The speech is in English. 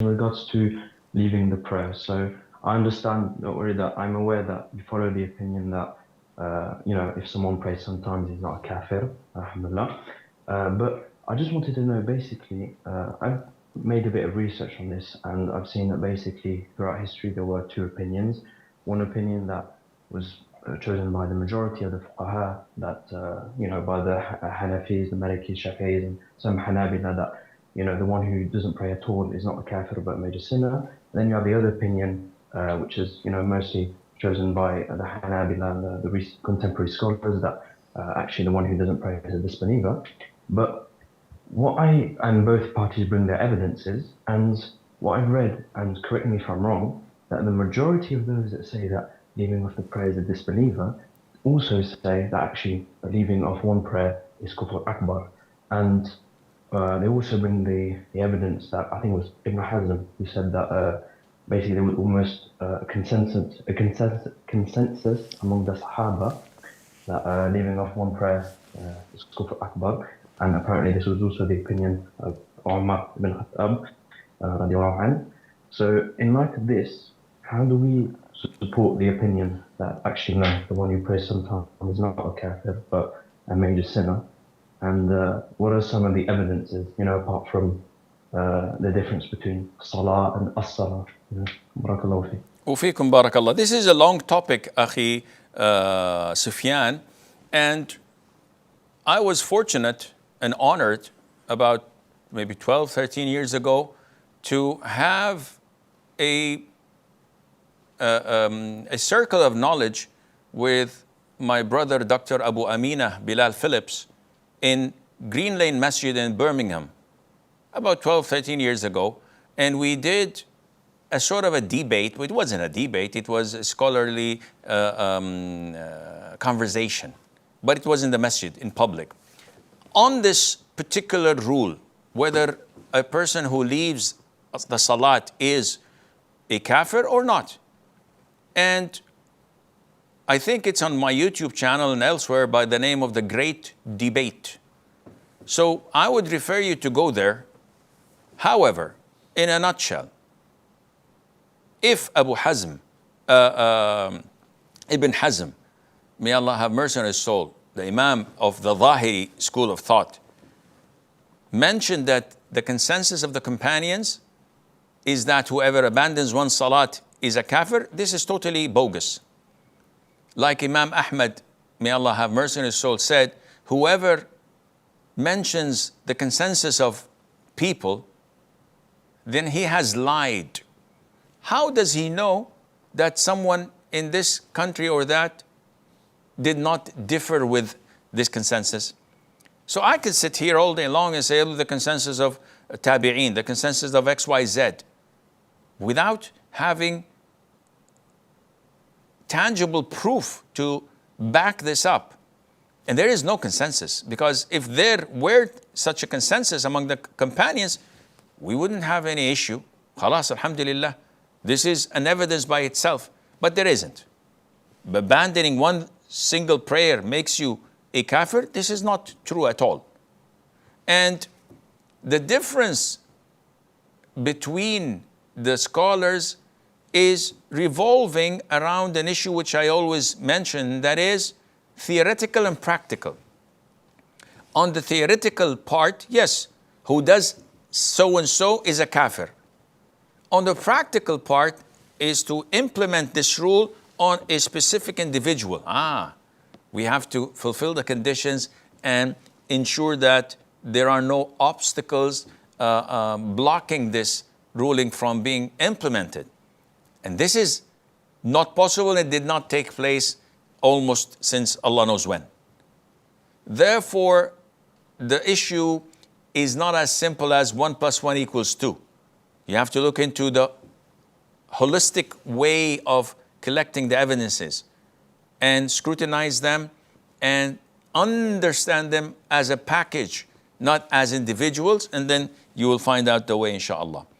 in regards to leaving the prayer. So I understand, don't worry, that I'm aware that you follow the opinion that, if someone prays sometimes, he's not a kafir, alhamdulillah. But I just wanted to know, basically, I've made a bit of research on this, and I've seen that basically throughout history there were two opinions. One opinion that was chosen by the majority of the fuqaha, that, by the Hanafis, the Malikis, Shafi'is, and some Hanabila, that the one who doesn't pray at all is not a kafir but a major sinner. And then you have the other opinion, which is mostly chosen by the Hanabila and the recent contemporary scholars, that actually the one who doesn't pray is a disbeliever. But and both parties bring their evidences, and what I've read, and correct me if I'm wrong, that the majority of those that say that leaving off the prayer is a disbeliever also say that actually leaving off one prayer is kufr akbar. And they also bring the evidence that I think it was Ibn Hazm who said that basically there was almost a consensus among the Sahaba that leaving off one prayer is kufr akbar. And apparently this was also the opinion of Umar ibn Khattab radiallahu anhu. So in light of this, how do we support the opinion that actually no, the one who prays sometimes is not a kafir but a major sinner? And what are some of the evidences, apart from the difference between salah and as-salah? Barakallahu fi. Ufikum barakallah. This is a long topic, Akhi Sufyan, and I was fortunate and honored about maybe 12, 13 years ago to have a circle of knowledge with my brother Dr. Abu Amina Bilal Phillips in Green Lane Masjid in Birmingham about 12, 13 years ago. And we did a sort of a debate. It wasn't a debate, it was a scholarly conversation, but it was in the masjid, in public, on this particular rule, whether a person who leaves the salat is a kafir or not. And I think it's on my YouTube channel and elsewhere by the name of The Great Debate. So I would refer you to go there. However, in a nutshell, if Abu Hazm, Ibn Hazm, may Allah have mercy on his soul, the Imam of the Zahiri school of thought, mentioned that the consensus of the companions is that whoever abandons one salat is a kafir, this is totally bogus. Like Imam Ahmad, may Allah have mercy on his soul, said, whoever mentions the consensus of people, then he has lied. How does he know that someone in this country or that did not differ with this consensus? So I could sit here all day long and say, the consensus of Tabi'een, the consensus of XYZ, without having tangible proof to back this up. And there is no consensus, because if there were such a consensus among the companions, we wouldn't have any issue. Khalas, alhamdulillah. This is an evidence by itself, but there isn't. Abandoning one single prayer makes you a kafir. This is not true at all. And the difference between the scholars is revolving around an issue which I always mention, that is theoretical and practical. On the theoretical part, yes, who does so and so is a kafir. On the practical part is to implement this rule on a specific individual. We have to fulfill the conditions and ensure that there are no obstacles blocking this ruling from being implemented. And this is not possible. It did not take place almost since Allah knows when. Therefore, the issue is not as simple as 1 + 1 = 2. You have to look into the holistic way of collecting the evidences and scrutinize them and understand them as a package, not as individuals, and then you will find out the way, inshallah.